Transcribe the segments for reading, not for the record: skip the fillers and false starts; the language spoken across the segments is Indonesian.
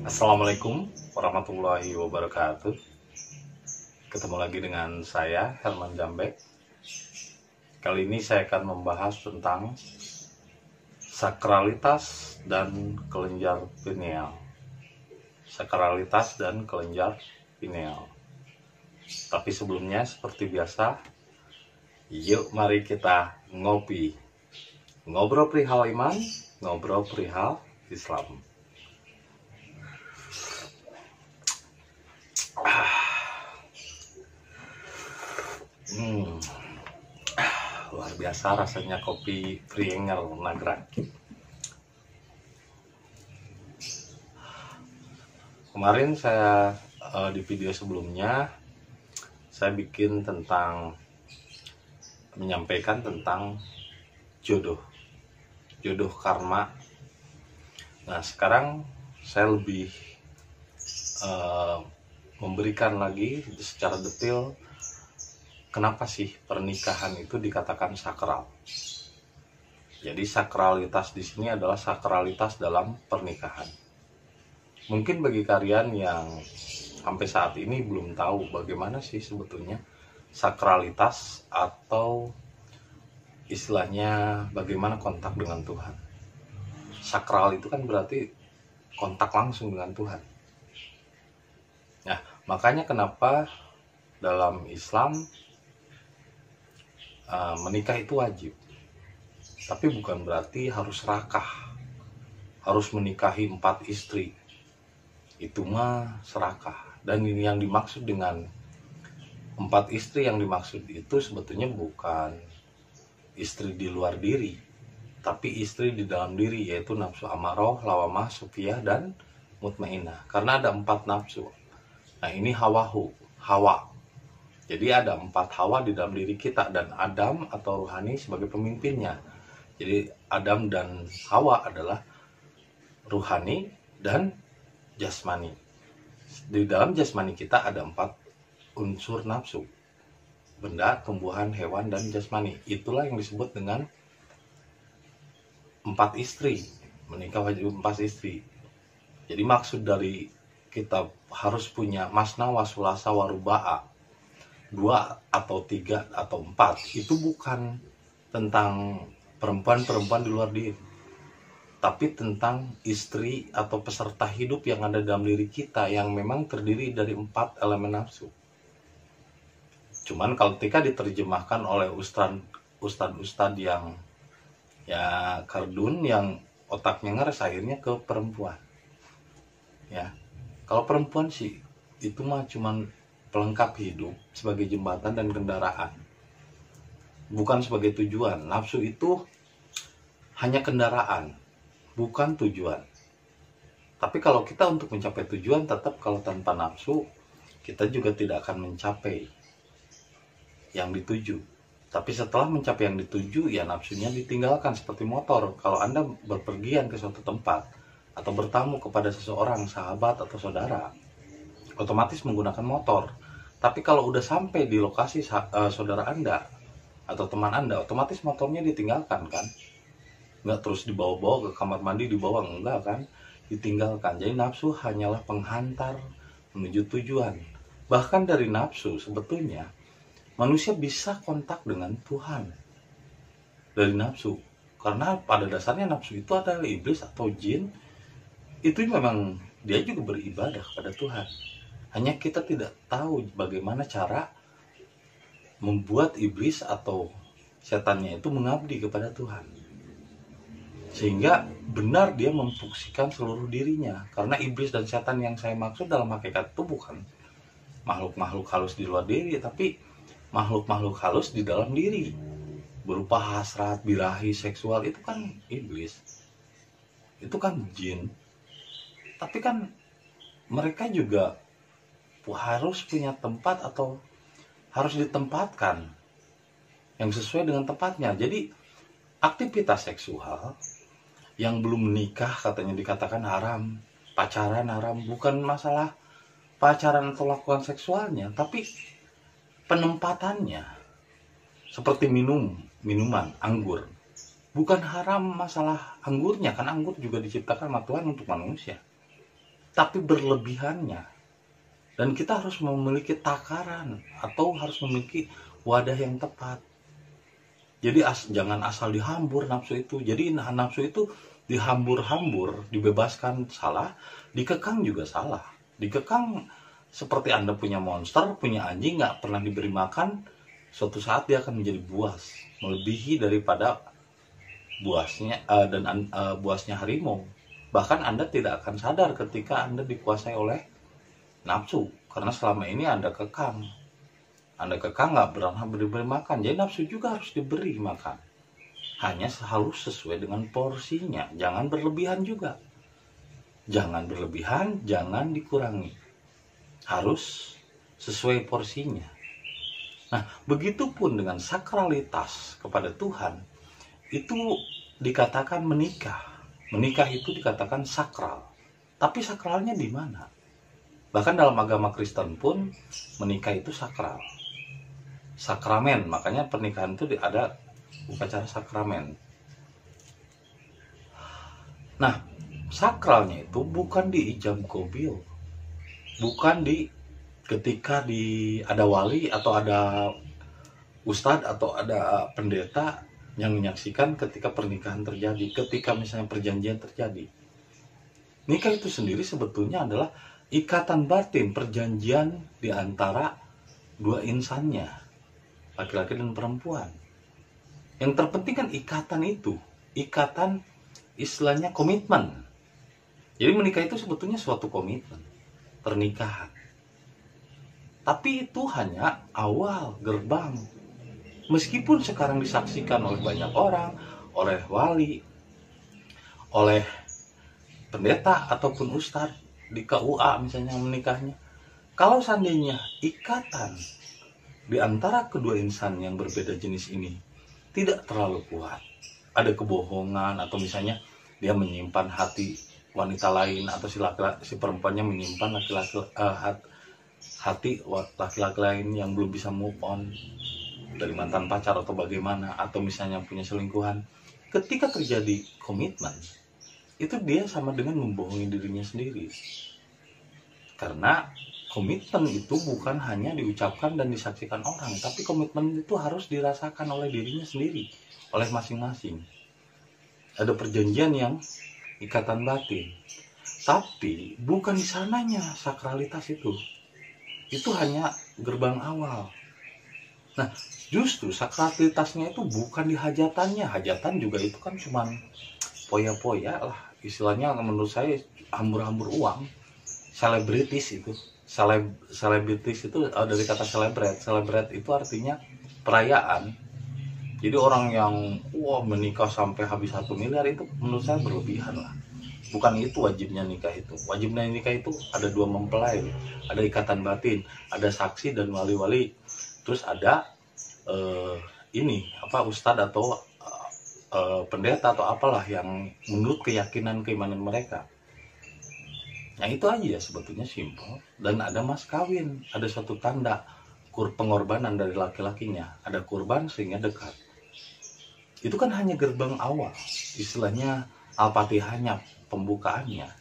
Assalamualaikum warahmatullahi wabarakatuh. Ketemu lagi dengan saya Herman Jambek. Kali ini saya akan membahas tentang sakralitas dan kelenjar pineal. Sakralitas dan kelenjar pineal. Tapi sebelumnya seperti biasa, yuk mari kita ngopi. Ngobrol perihal iman, ngobrol perihal Islam. Luar biasa rasanya kopi Prienger Nagrag. Kemarin saya di video sebelumnya saya bikin menyampaikan tentang jodoh karma. Nah, sekarang saya lebih memberikan lagi secara detail kenapa sih pernikahan itu dikatakan sakral. Jadi sakralitas di sini adalah sakralitas dalam pernikahan. Mungkin bagi kalian yang sampai saat ini belum tahu bagaimana sih sebetulnya sakralitas atau istilahnya bagaimana kontak dengan Tuhan. Sakral itu kan berarti kontak langsung dengan Tuhan. Nah, makanya kenapa dalam Islam menikah itu wajib. Tapi bukan berarti harus serakah, harus menikahi 4 istri. Itu mah serakah. Dan ini yang dimaksud dengan 4 istri yang dimaksud itu sebetulnya bukan istri di luar diri, tapi istri di dalam diri, yaitu nafsu amarah, lawamah, sufiyah, dan mutmainah. Karena ada 4 nafsu. Nah, ini hawa. Jadi ada 4 hawa di dalam diri kita, dan Adam atau ruhani sebagai pemimpinnya. Jadi Adam dan Hawa adalah ruhani dan jasmani. Di dalam jasmani kita ada 4 unsur nafsu. Benda, tumbuhan, hewan, dan jasmani. Itulah yang disebut dengan 4 istri. Menikah wajib 4 istri. Jadi maksud dari kita harus punya masna wasulasa waruba'a, 2 atau 3 atau 4, itu bukan tentang perempuan di luar diri, tapi tentang istri atau peserta hidup yang ada dalam diri kita, yang memang terdiri dari 4 elemen nafsu. Cuman kalau ketika diterjemahkan oleh ustadz yang ya kardun, yang otaknya ngeres, akhirnya ke perempuan. Ya, kalau perempuan sih itu mah cuman pelengkap hidup, sebagai jembatan dan kendaraan, bukan sebagai tujuan. Nafsu itu hanya kendaraan, bukan tujuan. Tapi kalau kita untuk mencapai tujuan, tetap kalau tanpa nafsu kita juga tidak akan mencapai yang dituju. Tapi setelah mencapai yang dituju, ya nafsunya ditinggalkan. Seperti motor, kalau Anda berpergian ke suatu tempat atau bertamu kepada seseorang, sahabat atau saudara, otomatis menggunakan motor. Tapi kalau udah sampai di lokasi saudara Anda atau teman Anda, otomatis motornya ditinggalkan kan? Nggak terus dibawa-bawa ke kamar mandi, dibawa, enggak kan? Ditinggalkan. Jadi nafsu hanyalah penghantar menuju tujuan. Bahkan dari nafsu sebetulnya manusia bisa kontak dengan Tuhan dari nafsu. Karena pada dasarnya nafsu itu adalah iblis atau jin. Itu memang dia juga beribadah kepada Tuhan. Hanya kita tidak tahu bagaimana cara membuat iblis atau setannya itu mengabdi kepada Tuhan, sehingga benar dia memfungsikan seluruh dirinya. Karena iblis dan setan yang saya maksud dalam hakikat itu bukan makhluk-makhluk halus di luar diri, tapi makhluk-makhluk halus di dalam diri, berupa hasrat, birahi, seksual. Itu kan iblis, itu kan jin. Tapi kan mereka juga harus punya tempat atau harus ditempatkan yang sesuai dengan tempatnya. Jadi aktivitas seksual yang belum menikah katanya dikatakan haram, pacaran haram. Bukan masalah pacaran atau lakukan seksualnya, tapi penempatannya. Seperti minuman anggur, bukan haram masalah anggurnya, kan anggur juga diciptakan sama Tuhan untuk manusia. tapi berlebihannya. Dan kita harus memiliki takaran atau harus memiliki wadah yang tepat. Jadi jangan asal dihambur nafsu itu. Jadi nafsu itu dihambur-hambur, dibebaskan salah, dikekang juga salah. Dikekang seperti Anda punya monster, punya anjing, nggak pernah diberi makan, suatu saat dia akan menjadi buas, melebihi daripada buasnya buasnya harimau. Bahkan Anda tidak akan sadar ketika Anda dikuasai oleh nafsu, karena selama ini Anda kekang nggak pernah diberi makan. Jadi nafsu juga harus diberi makan, hanya harus sesuai dengan porsinya. Jangan berlebihan juga, jangan berlebihan, jangan dikurangi, harus sesuai porsinya. Nah, begitupun dengan sakralitas kepada Tuhan, itu dikatakan menikah itu dikatakan sakral. Tapi sakralnya di mana? Bahkan dalam agama Kristen pun menikah itu sakral, sakramen. Makanya pernikahan itu ada upacara sakramen. Nah, sakralnya itu bukan di ijab qabil, bukan di ketika ada wali atau ada ustadz atau ada pendeta yang menyaksikan ketika pernikahan terjadi, ketika misalnya perjanjian terjadi. Nikah itu sendiri sebetulnya adalah ikatan batin, perjanjian di antara dua insannya, laki-laki dan perempuan. Yang terpenting kan ikatan itu, ikatan istilahnya komitmen. Jadi menikah itu sebetulnya suatu komitmen, pernikahan. Tapi itu hanya awal gerbang. Meskipun sekarang disaksikan oleh banyak orang, oleh wali, oleh pendeta ataupun ustadz di KUA misalnya menikahnya. Kalau seandainya ikatan di antara kedua insan yang berbeda jenis ini tidak terlalu kuat, ada kebohongan atau misalnya dia menyimpan hati wanita lain atau si perempuannya menyimpan hati laki-laki lain yang belum bisa move on dari mantan pacar atau bagaimana, atau misalnya punya selingkuhan, ketika terjadi komitmen itu dia sama dengan membohongi dirinya sendiri. Karena komitmen itu bukan hanya diucapkan dan disaksikan orang, tapi komitmen itu harus dirasakan oleh dirinya sendiri, oleh masing-masing. Ada perjanjian yang ikatan batin, tapi bukan di sananya sakralitas itu. Itu hanya gerbang awal. Nah, justru sakralitasnya itu bukan di hajatannya. Hajatan juga itu kan cuman poya-poya lah. Istilahnya menurut saya hambur-hambur uang. Selebritis itu. Selebritis itu dari kata celebrat. Celebrat itu artinya perayaan. Jadi orang yang menikah sampai habis 1 miliar itu menurut saya berlebihan lah. Bukan itu wajibnya nikah itu. Wajibnya nikah itu ada 2 mempelai, ada ikatan batin, ada saksi dan wali-wali. Terus ada ustadz atau pendeta atau apalah yang menurut keyakinan keimanan mereka. Nah itu aja sebetulnya simpel. Dan ada mas kawin, ada suatu tanda pengorbanan dari laki-lakinya, ada kurban sehingga dekat. Itu kan hanya gerbang awal, istilahnya Al-Fatihahnya, pembukaannya.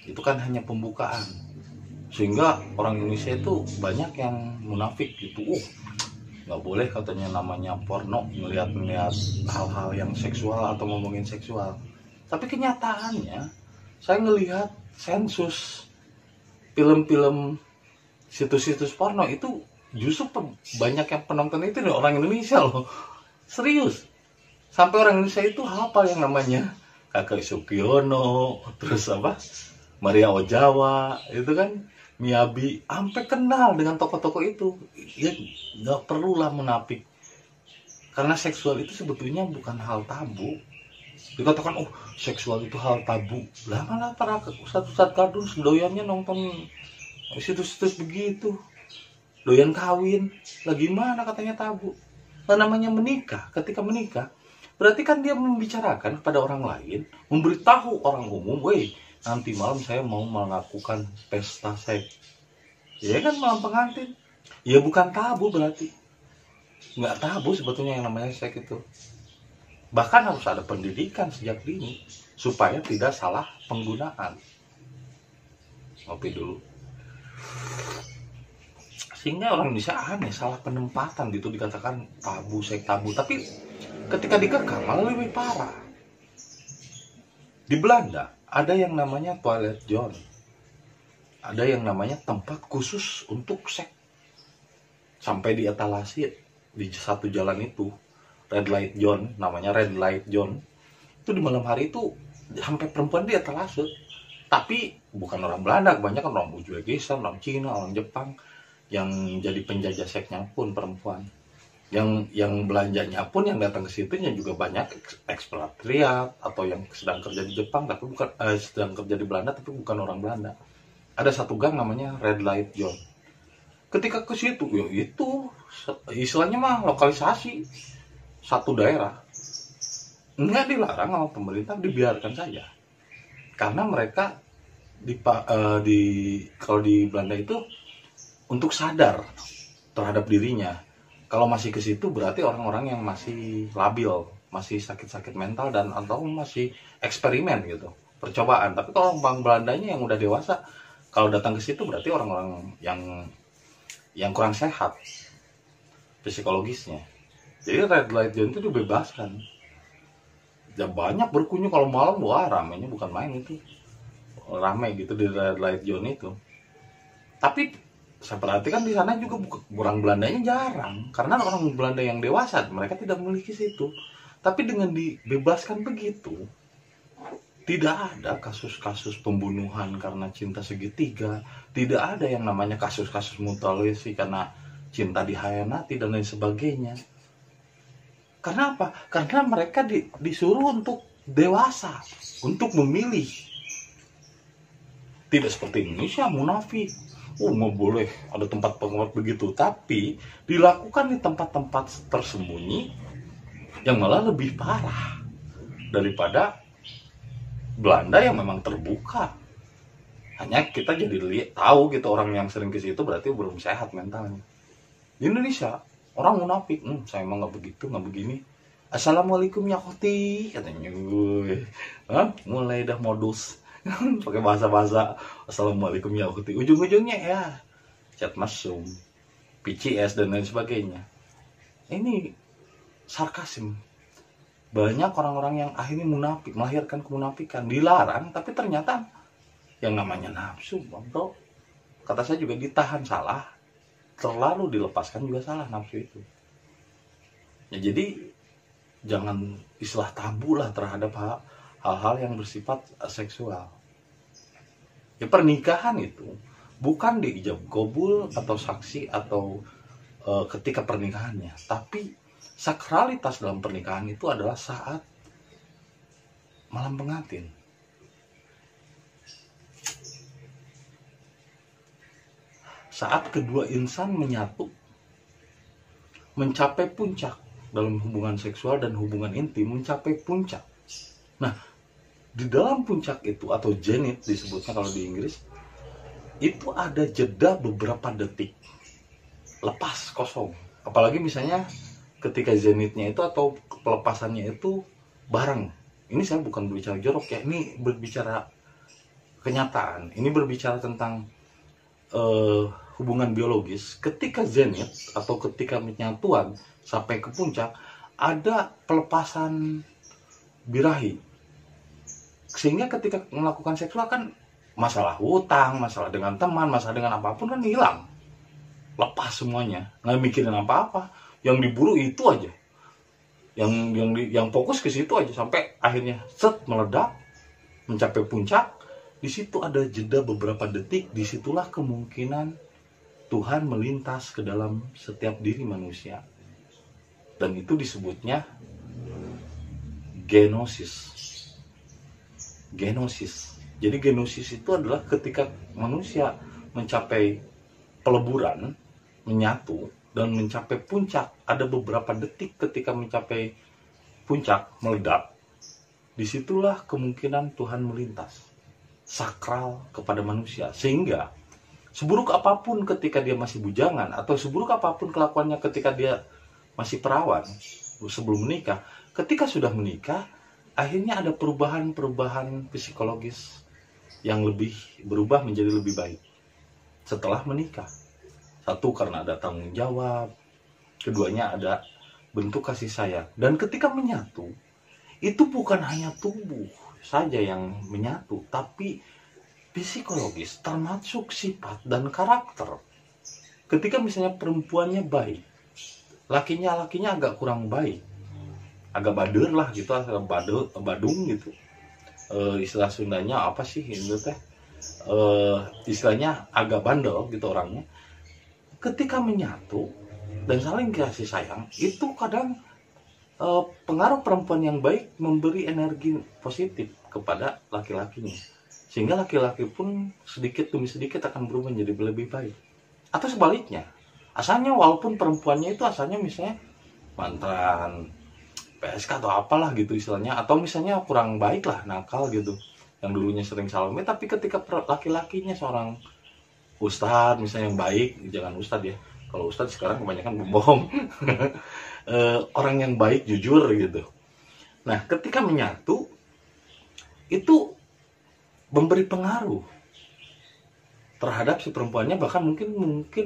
Itu kan hanya pembukaan. Sehingga orang Indonesia itu banyak yang munafik gitu. Nggak boleh katanya namanya porno, melihat hal-hal yang seksual atau ngomongin seksual. Tapi kenyataannya saya ngelihat sensus film-film situs-situs porno itu justru banyak yang penonton itu orang Indonesia loh. Serius. Sampai orang Indonesia itu hafal yang namanya Kakek Sugiono, terus Maria Ojawa, itu kan Miyabi, sampai kenal dengan tokoh-tokoh itu. Ya nggak perlulah menapik, karena seksual itu sebetulnya bukan hal tabu. Dikatakan seksual itu hal tabu, lah malah para ustadz kardun sedoyannya nonton situs-situs begitu, doyan kawin, lah gimana katanya tabu. Nah namanya menikah, ketika menikah berarti kan dia membicarakan kepada orang lain, memberitahu orang umum, nanti malam saya mau melakukan pesta seks. Ya kan malam pengantin. Ya bukan tabu berarti. Nggak tabu sebetulnya yang namanya seks itu. Bahkan harus ada pendidikan sejak dini supaya tidak salah penggunaan. ngopi dulu. Sehingga orang Indonesia aneh, salah penempatan gitu, dikatakan tabu, seks tabu, tapi ketika dikekang malah lebih parah. Di Belanda ada yang namanya toilet zone, ada yang namanya tempat khusus untuk seks. Sampai di etalasi di satu jalan itu, red light zone, namanya red light zone, itu di malam hari itu sampai perempuan di etalase. Tapi bukan orang Belanda, kebanyakan orang Uzbekistan, orang Cina, orang Jepang. Yang jadi penjajah seksnya pun perempuan. Yang belanjanya pun yang datang ke situ juga banyak ekspatriat atau yang sedang kerja di Jepang tapi bukan sedang kerja di Belanda tapi bukan orang Belanda. Ada satu gang namanya red light zone. Ketika ke situ, ya itu istilahnya mah lokalisasi satu daerah. Nggak dilarang sama pemerintah, dibiarkan saja. Karena mereka kalau di Belanda itu untuk sadar terhadap dirinya. Kalau masih ke situ berarti orang-orang yang masih labil, masih sakit-sakit mental dan atau masih eksperimen gitu, percobaan. Tapi kalau orang Belandanya yang udah dewasa, kalau datang ke situ berarti orang-orang yang kurang sehat psikologisnya. Jadi red light zone itu dibebaskan. Ya banyak berkunjung kalau malam, wah ramenya bukan main itu. Ramai gitu di red light zone itu. Tapi saya perhatikan di sana juga orang Belandanya jarang, karena orang Belanda yang dewasa mereka tidak memiliki situ. Tapi dengan dibebaskan begitu, tidak ada kasus-kasus pembunuhan karena cinta segitiga, tidak ada yang namanya kasus-kasus mutilasi karena cinta dikhianati dan lain sebagainya. Karena apa? Karena mereka disuruh untuk dewasa, untuk memilih. Tidak seperti Indonesia munafik. Nggak boleh ada tempat begitu, tapi dilakukan di tempat-tempat tersembunyi yang malah lebih parah daripada Belanda yang memang terbuka. Hanya kita jadi tahu gitu, orang yang sering ke situ berarti belum sehat mentalnya. Di Indonesia orang munafik, saya emang nggak begitu, nggak begini. Assalamualaikum ya khoti, katanya gue. Mulai dah modus pakai bahasa-bahasa assalamualaikum ya khoti, ujung-ujungnya ya chat mesum, PCS dan lain sebagainya. Ini sarkasm. Banyak orang-orang yang akhirnya munafik, melahirkan kemunafikan, dilarang tapi ternyata yang namanya nafsu, bro, kata saya juga ditahan salah, terlalu dilepaskan juga salah nafsu itu. Ya jadi jangan istilah tabu lah terhadap hal-hal yang bersifat seksual. Ya pernikahan itu bukan diijab kabul atau saksi atau ketika pernikahannya, tapi sakralitas dalam pernikahan itu adalah saat malam pengantin. Saat kedua insan menyatu, mencapai puncak dalam hubungan seksual dan hubungan intim, mencapai puncak. Nah, di dalam puncak itu atau zenith disebutnya kalau di Inggris, itu ada jeda beberapa detik, lepas kosong. Apalagi misalnya ketika zenithnya itu atau pelepasannya itu bareng. Ini saya bukan berbicara jorok ya, ini berbicara kenyataan. Ini berbicara tentang hubungan biologis. Ketika zenith atau ketika penyatuan sampai ke puncak, ada pelepasan birahi. Sehingga ketika melakukan seksual kan masalah hutang, masalah dengan teman, masalah dengan apapun kan hilang. Lepas semuanya, nggak mikirin apa-apa. Yang diburu itu aja. Yang fokus ke situ aja sampai akhirnya set meledak, mencapai puncak. Di situ ada jeda beberapa detik, disitulah kemungkinan Tuhan melintas ke dalam setiap diri manusia. Dan itu disebutnya genosis. Genosis. Jadi genosis itu adalah ketika manusia mencapai peleburan, menyatu, dan mencapai puncak. Ada beberapa detik ketika mencapai puncak, meledak. Disitulah kemungkinan Tuhan melintas. Sakral kepada manusia. Sehingga seburuk apapun ketika dia masih bujangan, atau seburuk apapun kelakuannya ketika dia masih perawan, sebelum menikah, ketika sudah menikah, akhirnya ada perubahan-perubahan psikologis yang lebih berubah menjadi lebih baik setelah menikah. Satu, karena ada tanggung jawab. Keduanya, ada bentuk kasih sayang. Dan ketika menyatu, itu bukan hanya tubuh saja yang menyatu, tapi psikologis, termasuk sifat dan karakter. Ketika misalnya perempuannya baik, lakinya agak kurang baik, agak bader lah gitu, agak badung gitu. Istilah Sundanya apa sih itu teh? Istilahnya agak bandel gitu orangnya. Ketika menyatu dan saling kasih sayang, itu kadang pengaruh perempuan yang baik memberi energi positif kepada laki-lakinya, sehingga laki-laki pun sedikit demi sedikit akan berubah menjadi lebih baik. Atau sebaliknya, asalnya walaupun perempuannya itu asalnya misalnya mantan PSK atau apalah gitu istilahnya, atau misalnya kurang baik lah, nakal gitu, yang dulunya sering salome, tapi ketika laki-lakinya seorang ustadz misalnya yang baik, jangan ustadz ya, kalau ustadz sekarang kebanyakan pembohong. Orang yang baik, jujur gitu. Nah, ketika menyatu, itu memberi pengaruh terhadap si perempuannya, bahkan mungkin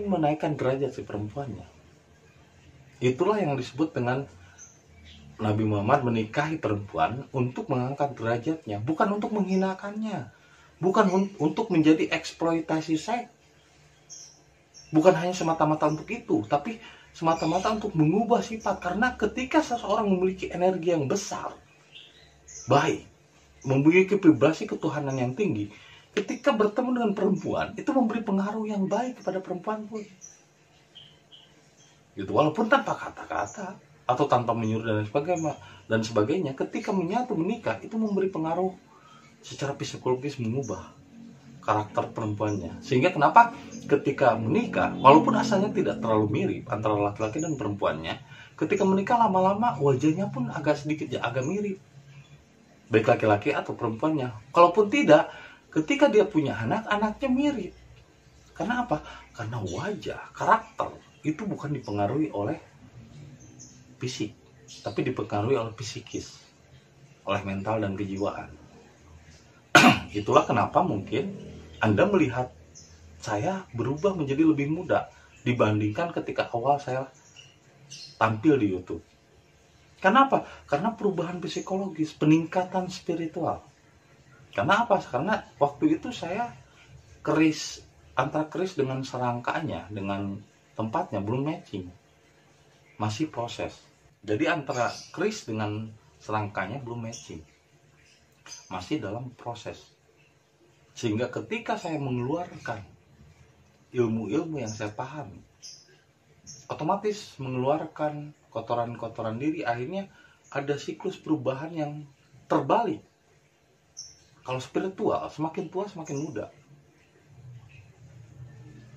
menaikkan derajat si perempuannya. Itulah yang disebut dengan Nabi Muhammad menikahi perempuan untuk mengangkat derajatnya, bukan untuk menghinakannya, bukan untuk menjadi eksploitasi seks, bukan hanya semata-mata untuk itu, tapi semata-mata untuk mengubah sifat. Karena ketika seseorang memiliki energi yang besar, baik, memiliki vibrasi ketuhanan yang tinggi, ketika bertemu dengan perempuan, itu memberi pengaruh yang baik kepada perempuan pun. Gitu, walaupun tanpa kata-kata atau tanpa menyuruh dan sebagainya, ketika menyatu menikah, itu memberi pengaruh secara psikologis, mengubah karakter perempuannya. Sehingga kenapa ketika menikah, walaupun asalnya tidak terlalu mirip antara laki-laki dan perempuannya, ketika menikah lama-lama wajahnya pun agak sedikit agak mirip, baik laki-laki atau perempuannya. Kalaupun tidak, ketika dia punya anak, anaknya mirip. Karena apa? Karena wajah, karakter itu bukan dipengaruhi oleh fisik, tapi dipengaruhi oleh psikis, oleh mental dan kejiwaan. Itulah kenapa mungkin Anda melihat saya berubah menjadi lebih muda dibandingkan ketika awal saya tampil di YouTube. Kenapa? Karena perubahan psikologis, peningkatan spiritual. Karena apa? Karena waktu itu saya keris, antara keris dengan serangkanya, dengan tempatnya belum matching, masih proses. Jadi antara keris dengan serangkanya belum matching, masih dalam proses. Sehingga ketika saya mengeluarkan ilmu-ilmu yang saya pahami, otomatis mengeluarkan kotoran-kotoran diri, akhirnya ada siklus perubahan yang terbalik. Kalau spiritual, semakin tua semakin muda,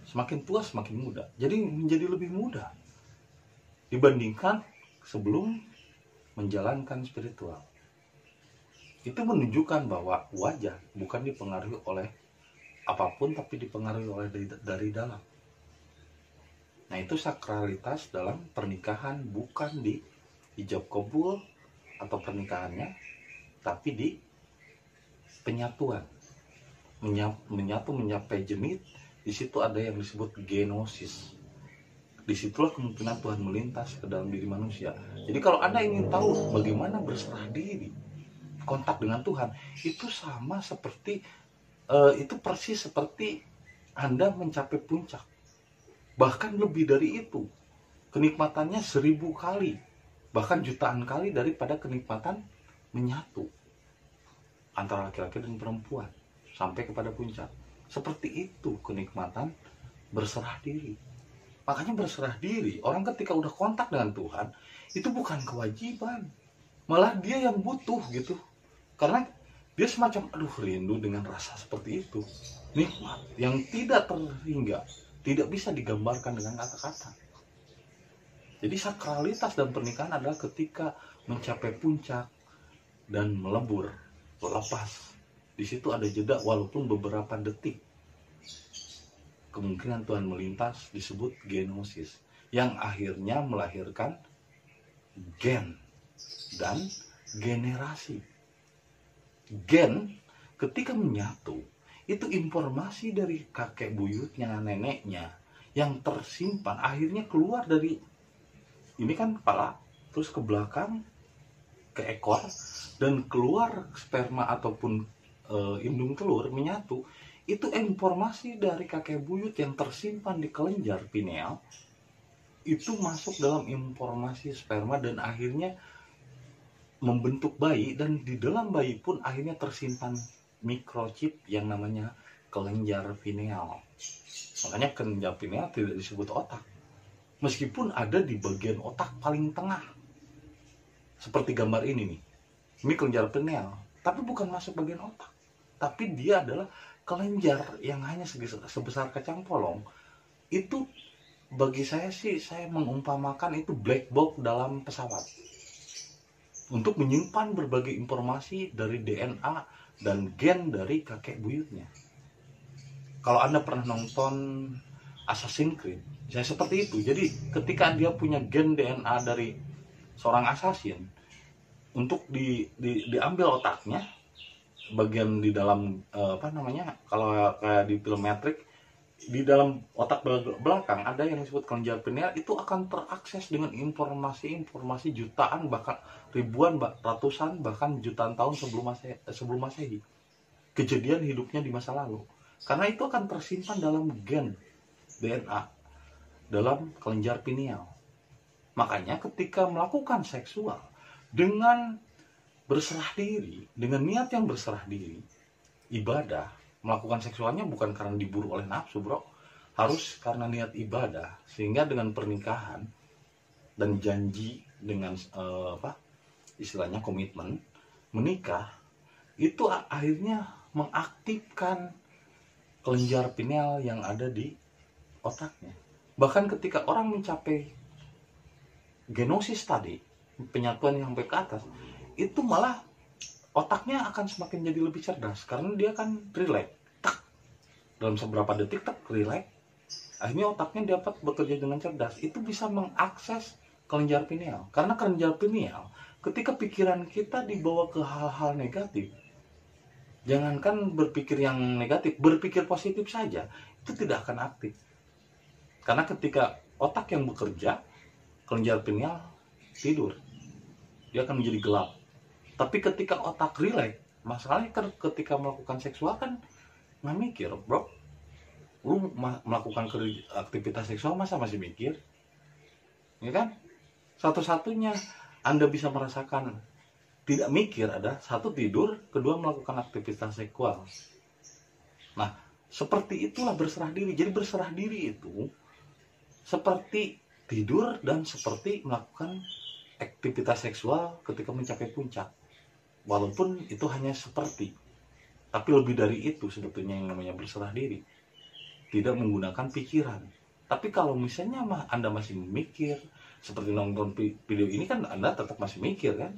semakin tua semakin muda, jadi menjadi lebih muda dibandingkan sebelum menjalankan spiritual. Itu menunjukkan bahwa wajah bukan dipengaruhi oleh apapun, tapi dipengaruhi oleh dari dalam. Nah, itu sakralitas dalam pernikahan, bukan di ijab kabul atau pernikahannya, tapi di penyatuan, menyatu mencapai jenit. Di situ ada yang disebut genosis. Disitulah kemungkinan Tuhan melintas ke dalam diri manusia. Jadi kalau Anda ingin tahu bagaimana berserah diri, kontak dengan Tuhan, itu sama seperti itu persis seperti Anda mencapai puncak, bahkan lebih dari itu. Kenikmatannya 1000 kali, bahkan jutaan kali daripada kenikmatan menyatu antara laki-laki dan perempuan sampai kepada puncak. Seperti itu kenikmatan berserah diri. Makanya berserah diri, orang ketika udah kontak dengan Tuhan, itu bukan kewajiban, malah dia yang butuh gitu. Karena dia semacam rindu dengan rasa seperti itu. Nikmat yang tidak terhingga, tidak bisa digambarkan dengan kata-kata. Jadi sakralitas dalam pernikahan adalah ketika mencapai puncak dan melebur, lepas. Di situ ada jeda walaupun beberapa detik. Kemungkinan Tuhan melintas disebut genosis, yang akhirnya melahirkan gen dan generasi. Gen ketika menyatu itu informasi dari kakek buyutnya, neneknya yang tersimpan akhirnya keluar dari ini kan kepala, terus ke belakang ke ekor, dan keluar sperma ataupun indung telur menyatu. Itu informasi dari kakek buyut yang tersimpan di kelenjar pineal, itu masuk dalam informasi sperma dan akhirnya membentuk bayi, dan di dalam bayi pun akhirnya tersimpan microchip yang namanya kelenjar pineal. Makanya kelenjar pineal tidak disebut otak, meskipun ada di bagian otak paling tengah. Seperti gambar ini nih, ini kelenjar pineal, tapi bukan masuk bagian otak, tapi dia adalah kelenjar yang hanya sebesar kacang polong. Itu bagi saya sih, saya mengumpamakan itu black box dalam pesawat untuk menyimpan berbagai informasi dari DNA dan gen dari kakek buyutnya. Kalau Anda pernah nonton Assassin's Creed, saya seperti itu. Jadi ketika dia punya gen DNA dari seorang assassin, untuk diambil otaknya, bagian di dalam kalau kayak di film Matrix, di dalam otak belakang ada yang disebut kelenjar pineal, itu akan terakses dengan informasi jutaan, bahkan ribuan, ratusan, bahkan jutaan tahun sebelum masehi, kejadian hidupnya di masa lalu, karena itu akan tersimpan dalam gen DNA dalam kelenjar pineal. Makanya ketika melakukan seksual dengan berserah diri, dengan niat yang berserah diri, ibadah, melakukan seksualnya bukan karena diburu oleh nafsu, bro, harus karena niat ibadah. Sehingga dengan pernikahan dan janji dengan istilahnya komitmen menikah, itu akhirnya mengaktifkan kelenjar pineal yang ada di otaknya. Bahkan ketika orang mencapai genosis tadi, penyatuan yang sampai ke atas, itu malah otaknya akan semakin jadi lebih cerdas, karena dia kan relax, dalam seberapa detik relax, akhirnya otaknya dapat bekerja dengan cerdas. Itu bisa mengakses kelenjar pineal, karena kelenjar pineal ketika pikiran kita dibawa ke hal-hal negatif, jangankan berpikir yang negatif, berpikir positif saja itu tidak akan aktif, karena ketika otak yang bekerja, kelenjar pineal tidur, dia akan menjadi gelap. Tapi ketika otak relax, masalahnya kan ketika melakukan seksual kan nggak mikir, bro. Lu melakukan aktivitas seksual masa masih mikir? Ya kan? Satu-satunya Anda bisa merasakan tidak mikir ada satu, tidur, kedua melakukan aktivitas seksual. Nah, seperti itulah berserah diri. Jadi berserah diri itu seperti tidur dan seperti melakukan aktivitas seksual ketika mencapai puncak. Walaupun itu hanya seperti, tapi lebih dari itu sebetulnya yang namanya berserah diri. Tidak menggunakan pikiran. Tapi kalau misalnya Anda masih mikir, seperti nonton video ini kan Anda tetap masih mikir kan.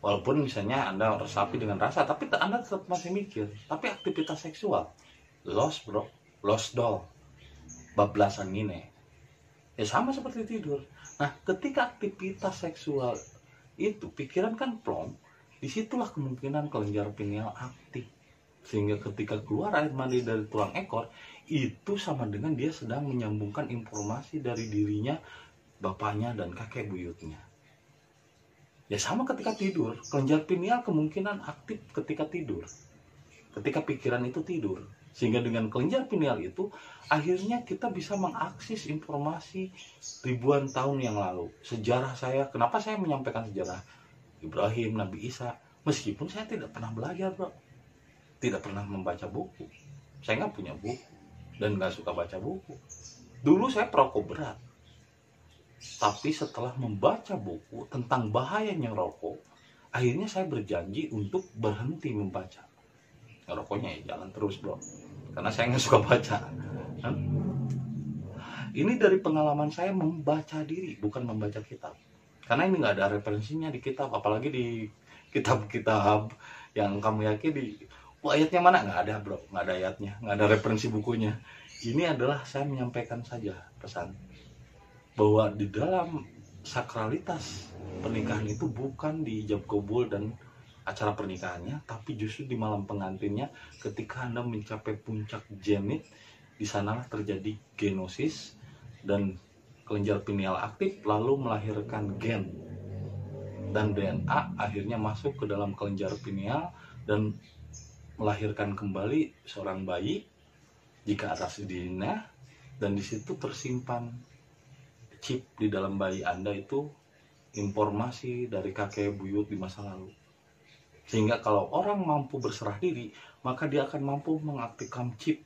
Walaupun misalnya Anda resapi dengan rasa, tapi Anda tetap masih mikir. Tapi aktivitas seksual, lost bro, lost doll, bablasan ini. Ya sama seperti tidur. Nah, ketika aktivitas seksual itu pikiran kan plong, disitulah kemungkinan kelenjar pineal aktif. Sehingga ketika keluar air mani dari tulang ekor, itu sama dengan dia sedang menyambungkan informasi dari dirinya, bapaknya, dan kakek buyutnya. Ya sama ketika tidur, kelenjar pineal kemungkinan aktif ketika tidur, ketika pikiran itu tidur. Sehingga dengan kelenjar pineal itu akhirnya kita bisa mengakses informasi ribuan tahun yang lalu. Sejarah saya, kenapa saya menyampaikan sejarah Ibrahim, Nabi Isa, meskipun saya tidak pernah belajar, bro, tidak pernah membaca buku, saya nggak punya buku dan nggak suka baca buku. Dulu saya perokok berat, tapi setelah membaca buku tentang bahayanya rokok, akhirnya saya berjanji untuk berhenti membaca. Rokoknya ya jalan terus, bro, karena saya nggak suka baca. Ini dari pengalaman saya membaca diri, bukan membaca kitab. Karena ini nggak ada referensinya di kitab, apalagi di kitab-kitab yang kamu yakini. Ayatnya mana? Nggak ada, bro, nggak ada ayatnya, nggak ada referensi bukunya. Ini adalah saya menyampaikan saja pesan bahwa di dalam sakralitas pernikahan itu bukan diijab kabul dan acara pernikahannya, tapi justru di malam pengantinnya ketika Anda mencapai puncak zenit, di sanalah terjadi genosis dan kelenjar pineal aktif lalu melahirkan gen, dan DNA akhirnya masuk ke dalam kelenjar pineal dan melahirkan kembali seorang bayi jika atas DNA, dan di situ tersimpan chip di dalam bayi Anda itu informasi dari kakek buyut di masa lalu. Sehingga kalau orang mampu berserah diri, maka dia akan mampu mengaktifkan chip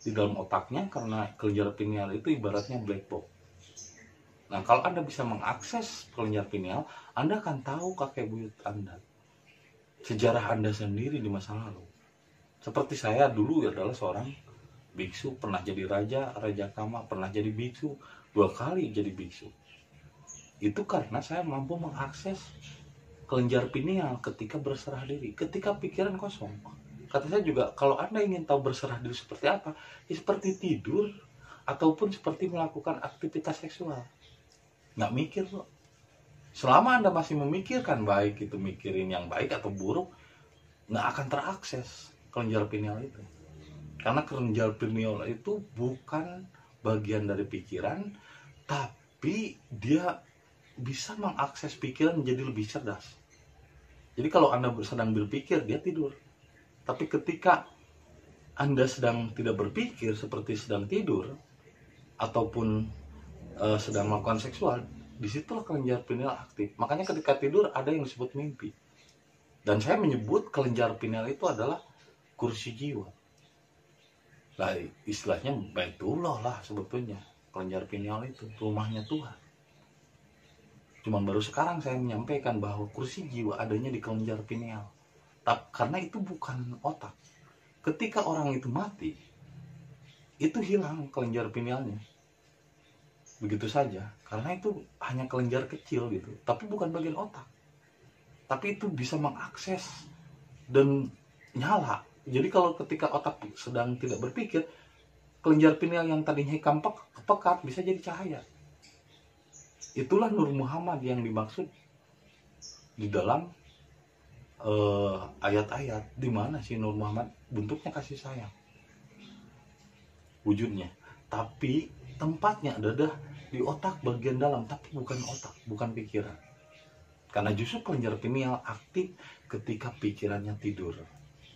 di dalam otaknya, karena kelenjar pineal itu ibaratnya black box. Nah, kalau Anda bisa mengakses kelenjar pineal, Anda akan tahu kakek buyut Anda, sejarah Anda sendiri di masa lalu. Seperti saya dulu adalah seorang biksu, pernah jadi raja Kama, pernah jadi biksu, 2 kali jadi biksu. Itu karena saya mampu mengakses kelenjar pineal ketika berserah diri, ketika pikiran kosong. Kata saya juga, kalau Anda ingin tahu berserah diri seperti apa, ya seperti tidur ataupun seperti melakukan aktivitas seksual. Nggak mikir kok. Selama Anda masih memikirkan, baik itu mikirin yang baik atau buruk, nggak akan terakses kelenjar pineal itu. Karena kelenjar pineal itu bukan bagian dari pikiran, tapi dia bisa mengakses pikiran menjadi lebih cerdas. Jadi kalau Anda sedang berpikir, dia tidur. Tapi ketika Anda sedang tidak berpikir, seperti sedang tidur ataupun sedang melakukan seksual, disitulah kelenjar pineal aktif. Makanya ketika tidur ada yang disebut mimpi. Dan saya menyebut kelenjar pineal itu adalah kursi jiwa. Lah, istilahnya Baitullah lah sebetulnya. Kelenjar pineal itu rumahnya Tuhan. Cuman baru sekarang saya menyampaikan bahwa kursi jiwa adanya di kelenjar pineal. Karena itu bukan otak. Ketika orang itu mati, itu hilang kelenjar pinealnya. Begitu saja. Karena itu hanya kelenjar kecil gitu. Tapi bukan bagian otak. Tapi itu bisa mengakses dan nyala. Jadi kalau ketika otak sedang tidak berpikir, kelenjar pineal yang tadinya hitam pekat bisa jadi cahaya. Itulah Nur Muhammad yang dimaksud di dalam ayat-ayat. Di mana sih Nur Muhammad? Bentuknya kasih sayang, wujudnya. Tapi tempatnya ada di otak bagian dalam, tapi bukan otak, bukan pikiran. Karena justru kelenjar pineal aktif ketika pikirannya tidur.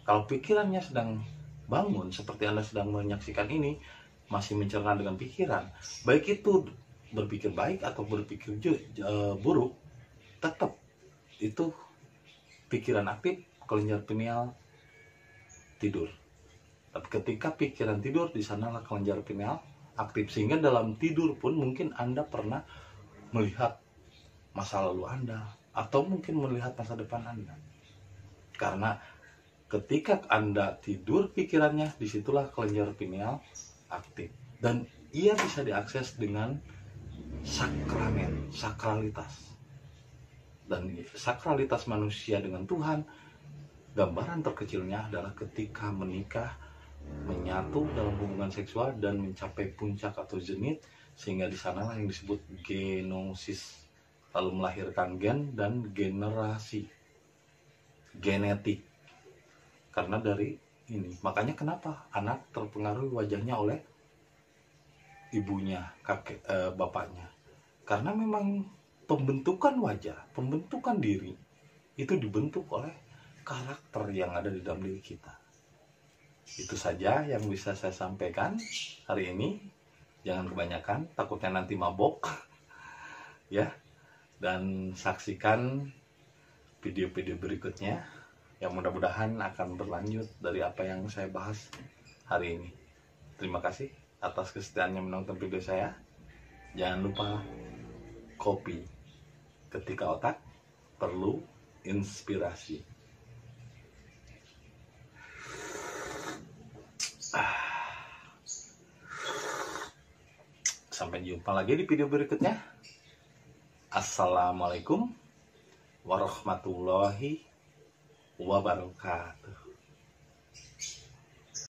Kalau pikirannya sedang bangun, seperti Anda sedang menyaksikan ini, masih mencerna dengan pikiran, baik itu berpikir baik atau berpikir buruk, tetap itu pikiran aktif, kelenjar pineal tidur. Tapi ketika pikiran tidur, di sanalah kelenjar pineal aktif. Sehingga dalam tidur pun mungkin Anda pernah melihat masa lalu Anda, atau mungkin melihat masa depan Anda. Karena ketika Anda tidur pikirannya, disitulah kelenjar pineal aktif. Dan ia bisa diakses dengan sakramen, sakralitas. Dan sakralitas manusia dengan Tuhan, gambaran terkecilnya adalah ketika menikah, menyatu dalam hubungan seksual dan mencapai puncak atau zenit, sehingga di sanalah yang disebut genosis, lalu melahirkan gen dan generasi, genetik. Karena dari ini, makanya kenapa anak terpengaruh wajahnya oleh ibunya, kakek, bapaknya. Karena memang pembentukan wajah, pembentukan diri itu dibentuk oleh karakter yang ada di dalam diri kita. Itu saja yang bisa saya sampaikan hari ini. Jangan kebanyakan, takutnya nanti mabok. Ya. Dan saksikan video-video berikutnya yang mudah-mudahan akan berlanjut dari apa yang saya bahas hari ini. Terima kasih atas kesetiaannya menonton video saya. Jangan lupa kopi ketika otak perlu inspirasi. Sampai jumpa lagi di video berikutnya. Assalamualaikum warahmatullahi wabarakatuh.